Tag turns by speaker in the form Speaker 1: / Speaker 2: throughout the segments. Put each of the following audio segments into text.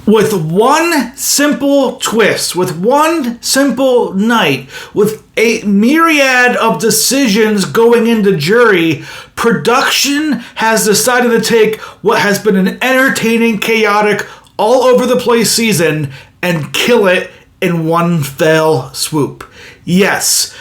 Speaker 1: with one simple twist, with one simple night, with a myriad of decisions going into jury, production has decided to take what has been an entertaining, chaotic, all over the place season and kill it in one fell swoop. Yes,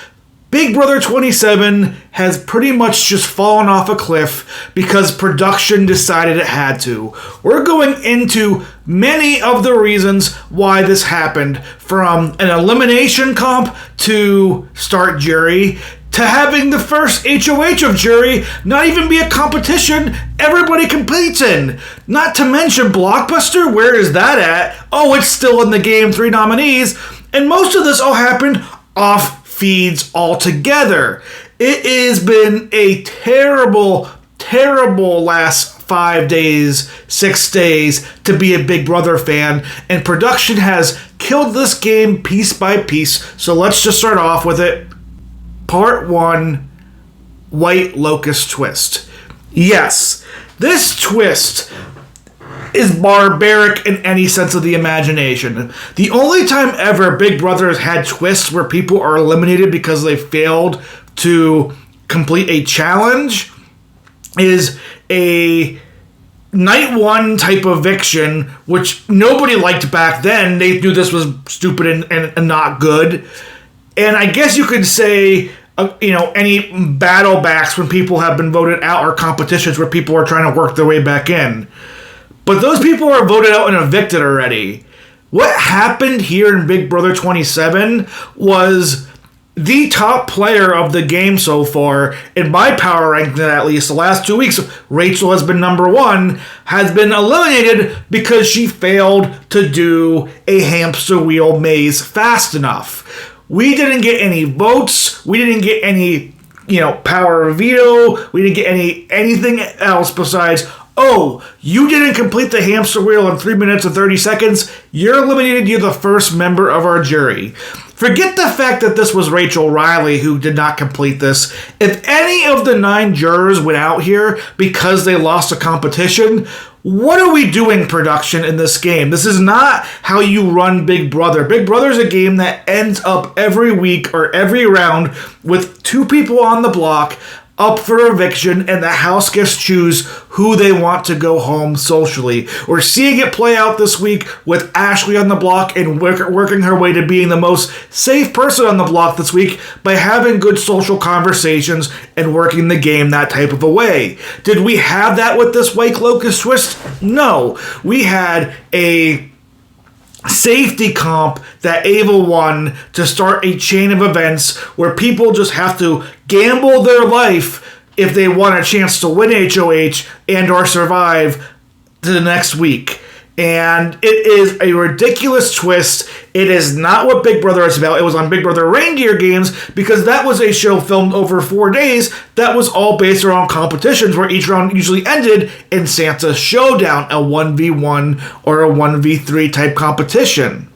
Speaker 1: Big Brother 27 has pretty much just fallen off a cliff because production decided it had to. We're going into many of the reasons why this happened, from an elimination comp to start jury, to having the first HOH of jury not even be a competition everybody competes in. Not to mention Blockbuster, where is that at? Oh, it's still in the game, 3 nominees. And most of this all happened off feeds altogether. It has been a terrible, terrible last 5 days, 6 days to be a Big Brother fan, and production has killed this game piece by piece. So let's just start off with it. Part 1, White Locust Twist. Yes, this twist is barbaric in any sense of the imagination. The only time ever Big Brother has had twists where people are eliminated because they failed to complete a challenge is a night 1 type eviction, which nobody liked back then. They knew this was stupid and not good. And I guess you could say, any battle backs when people have been voted out, or competitions where people are trying to work their way back in. But those people are voted out and evicted already. What happened here in Big Brother 27 was the top player of the game so far, in my power ranking at least, the last 2 weeks, Rachel has been number 1, has been eliminated because she failed to do a hamster wheel maze fast enough. We didn't get any votes. We didn't get any, power of veto. We didn't get anything else besides, oh, you didn't complete the hamster wheel in 3 minutes and 30 seconds. You're eliminated. You're the first member of our jury. Forget the fact that this was Rachel Riley who did not complete this. If any of the 9 jurors went out here because they lost a competition, what are we doing, production, in this game? This is not how you run Big Brother. Big Brother is a game that ends up every week or every round with 2 people on the block up for eviction, and the house guests choose who they want to go home socially. We're seeing it play out this week with Ashley on the block and working her way to being the most safe person on the block this week by having good social conversations and working the game that type of a way. Did we have that with this White Locust twist? No. We had a safety comp that Ava won to start a chain of events where people just have to gamble their life if they want a chance to win HOH and or survive to the next week. And it is a ridiculous twist. It is not what Big Brother is about. It was on Big Brother Reindeer Games because that was a show filmed over 4 days that was all based around competitions where each round usually ended in Santa Showdown, a 1v1 or a 1v3 type competition.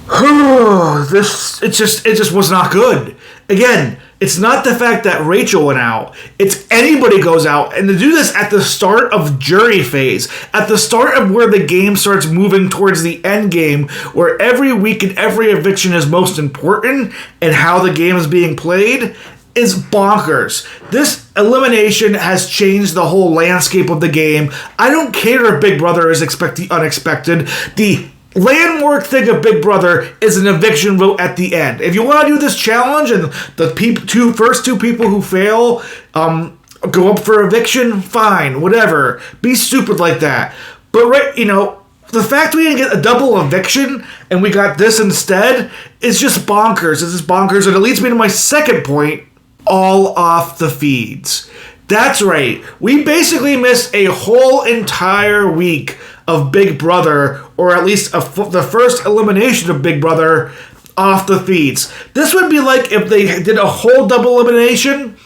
Speaker 1: It just was not good. Again, it's not the fact that Rachel went out. It's anybody goes out. And to do this at the start of jury phase, at the start of where the game starts moving towards the end game, where every week and every eviction is most important and how the game is being played, is bonkers. This elimination has changed the whole landscape of the game. I don't care if Big Brother is the unexpected. The landmark thing of Big Brother is an eviction vote at the end. If you want to do this challenge and the first two people who fail go up for eviction, fine, whatever. Be stupid like that. But the fact we didn't get a double eviction and we got this instead is just bonkers. It's just bonkers, and it leads me to my second point: all off the feeds. That's right. We basically missed a whole entire week of Big Brother, or at least the first elimination of Big Brother, off the feeds. This would be like if they did a whole double elimination,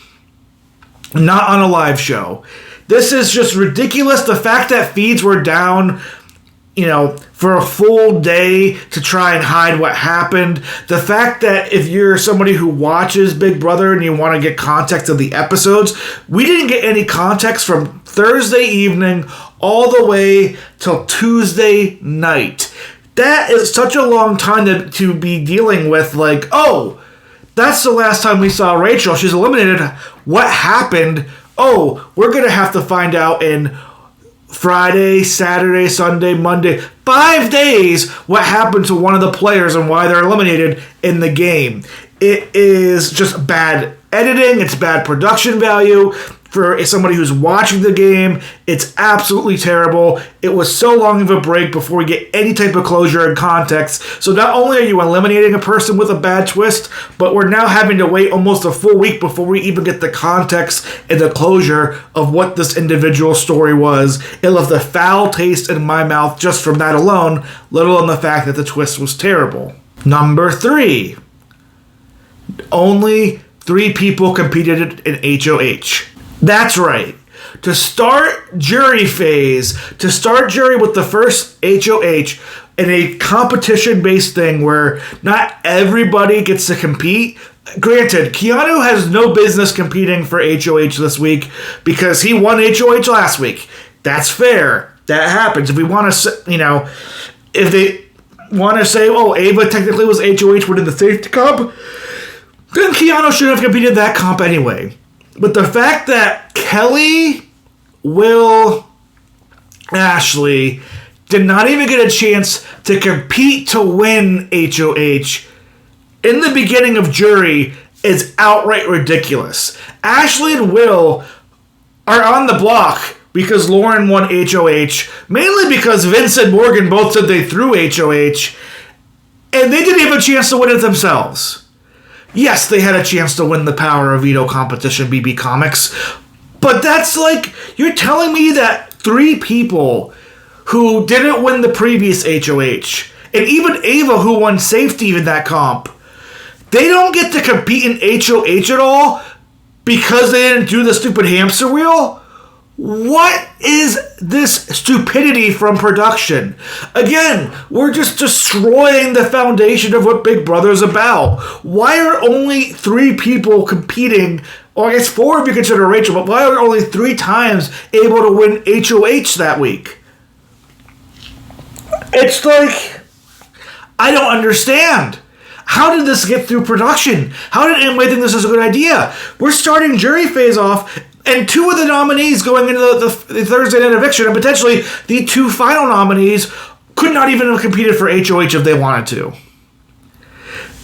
Speaker 1: not on a live show. This is just ridiculous. The fact that feeds were down, for a full day to try and hide what happened. The fact that if you're somebody who watches Big Brother and you want to get context of the episodes, we didn't get any context from Thursday evening all the way till Tuesday night. That is such a long time to be dealing with, like, oh, that's the last time we saw Rachel. She's eliminated. What happened? Oh, we're going to have to find out in Friday, Saturday, Sunday, Monday, 5 days what happened to one of the players and why they're eliminated in the game. It is just bad editing. It's bad production value. For somebody who's watching the game, it's absolutely terrible. It was so long of a break before we get any type of closure and context. So not only are you eliminating a person with a bad twist, but we're now having to wait almost a full week before we even get the context and the closure of what this individual story was. It left a foul taste in my mouth just from that alone, let alone the fact that the twist was terrible. Number 3. Only 3 people competed in HOH. That's right. To start jury phase, to start jury with the first HOH in a competition-based thing where not everybody gets to compete. Granted, Keanu has no business competing for HOH this week because he won HOH last week. That's fair. That happens. If we want to, if they want to say, oh, Ava technically was HOH within the safety comp, then Keanu should have competed that comp anyway. But the fact that Kelly, Will, Ashley did not even get a chance to compete to win HOH in the beginning of jury is outright ridiculous. Ashley and Will are on the block because Lauren won HOH, mainly because Vince and Morgan both said they threw HOH, and they didn't have a chance to win it themselves. Yes, they had a chance to win the Power of Veto competition, BB Comics, but that's like, you're telling me that 3 people who didn't win the previous HOH, and even Ava who won safety in that comp, they don't get to compete in HOH at all because they didn't do the stupid hamster wheel? What is this stupidity from production? Again, we're just destroying the foundation of what Big Brother's about. Why are only 3 people competing, or I guess 4 if you consider Rachel, but why are only 3 times able to win HOH that week? It's like, I don't understand. How did this get through production? How did anybody think this is a good idea? We're starting jury phase off, and 2 of the nominees going into the Thursday night eviction, and potentially the 2 final nominees, could not even have competed for HOH if they wanted to.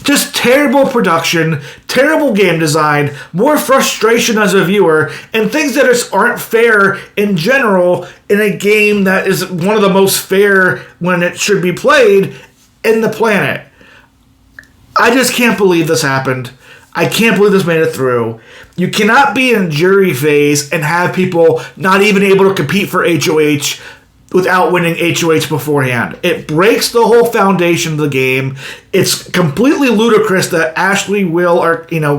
Speaker 1: Just terrible production, terrible game design, more frustration as a viewer, and things that aren't fair in general in a game that is one of the most fair when it should be played in the planet. I just can't believe this happened. I can't believe this made it through. You cannot be in jury phase and have people not even able to compete for HOH without winning HOH beforehand. It breaks the whole foundation of the game. It's completely ludicrous that Ashley, Will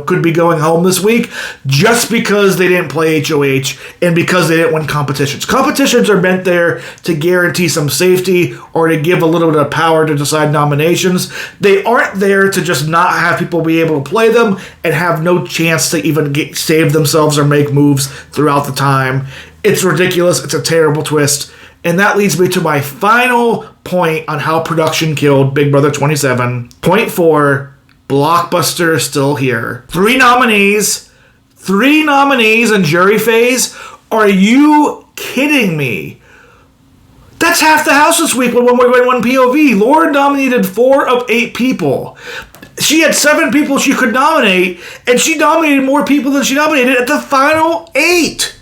Speaker 1: could be going home this week just because they didn't play HOH and because they didn't win competitions. Competitions are meant there to guarantee some safety or to give a little bit of power to decide nominations. They aren't there to just not have people be able to play them and have no chance to even save themselves or make moves throughout the time. It's ridiculous. It's a terrible twist. And that leads me to my final point on how production killed Big Brother 27. Point 4, Blockbuster is still here. 3 nominees in jury phase? Are you kidding me? That's half the house this week when we went 1 POV. Lauren nominated 4 of 8 people. She had 7 people she could nominate, and she nominated more people than she nominated at the final 8.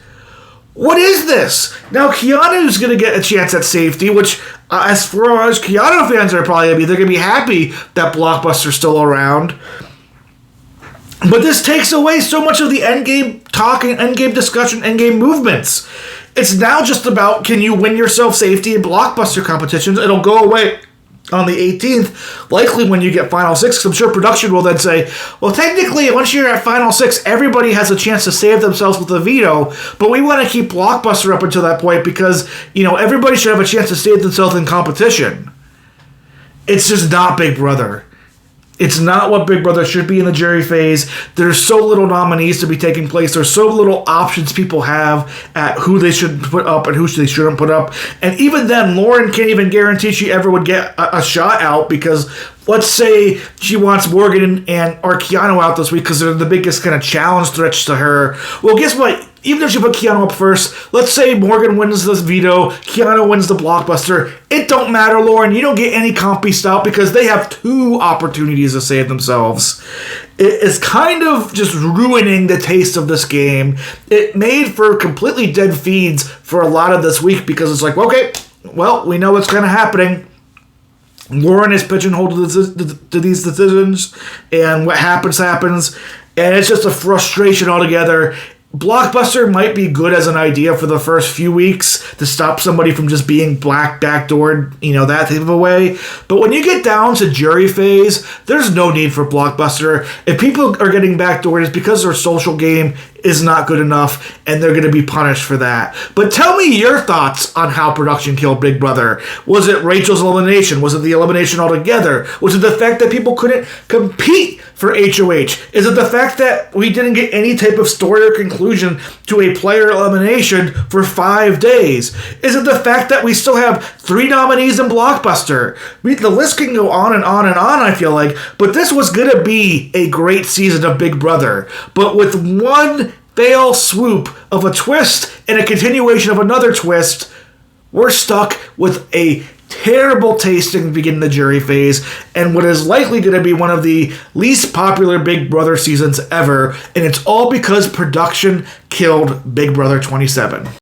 Speaker 1: What is this? Now, Keanu's going to get a chance at safety, which, as far as Keanu fans are probably going to be, they're going to be happy that Blockbuster's still around. But this takes away so much of the endgame talk and endgame discussion, endgame movements. It's now just about, can you win yourself safety in Blockbuster competitions? It'll go away on the 18th, likely when you get Final 6, because I'm sure production will then say, well, technically, once you're at Final 6, everybody has a chance to save themselves with a veto, but we want to keep Blockbuster up until that point because, everybody should have a chance to save themselves in competition. It's just not Big Brother. It's not what Big Brother should be in the jury phase. There's so little nominees to be taking place. There's so little options people have at who they should put up and who they shouldn't put up. And even then, Lauren can't even guarantee she ever would get a shot out because let's say she wants Morgan or Keanu out this week because they're the biggest kind of challenge threats to her. Well, guess what? Even if she put Keanu up first, let's say Morgan wins this veto, Keanu wins the Blockbuster. It don't matter, Lauren. You don't get any comp beast out because they have 2 opportunities to save themselves. It is kind of just ruining the taste of this game. It made for completely dead feeds for a lot of this week because it's like, okay, well, we know what's kind of happening. Lauren is pigeonholed to these decisions, and what happens, and it's just a frustration altogether. Blockbuster might be good as an idea for the first few weeks to stop somebody from just being backdoored, that type of a way. But when you get down to jury phase, there's no need for Blockbuster. If people are getting backdoored, it's because their social game is not good enough, and they're going to be punished for that. But tell me your thoughts on how production killed Big Brother. Was it Rachel's elimination? Was it the elimination altogether? Was it the fact that people couldn't compete for HOH? Is it the fact that we didn't get any type of story or conclusion to a player elimination for 5 days? Is it the fact that we still have 3 nominees in Blockbuster? The list can go on and on and on, I feel like, but this was going to be a great season of Big Brother. But with one fail swoop of a twist and a continuation of another twist, we're stuck with a terrible tasting beginning the jury phase and what is likely going to be one of the least popular Big Brother seasons ever, and it's all because production killed Big Brother 27.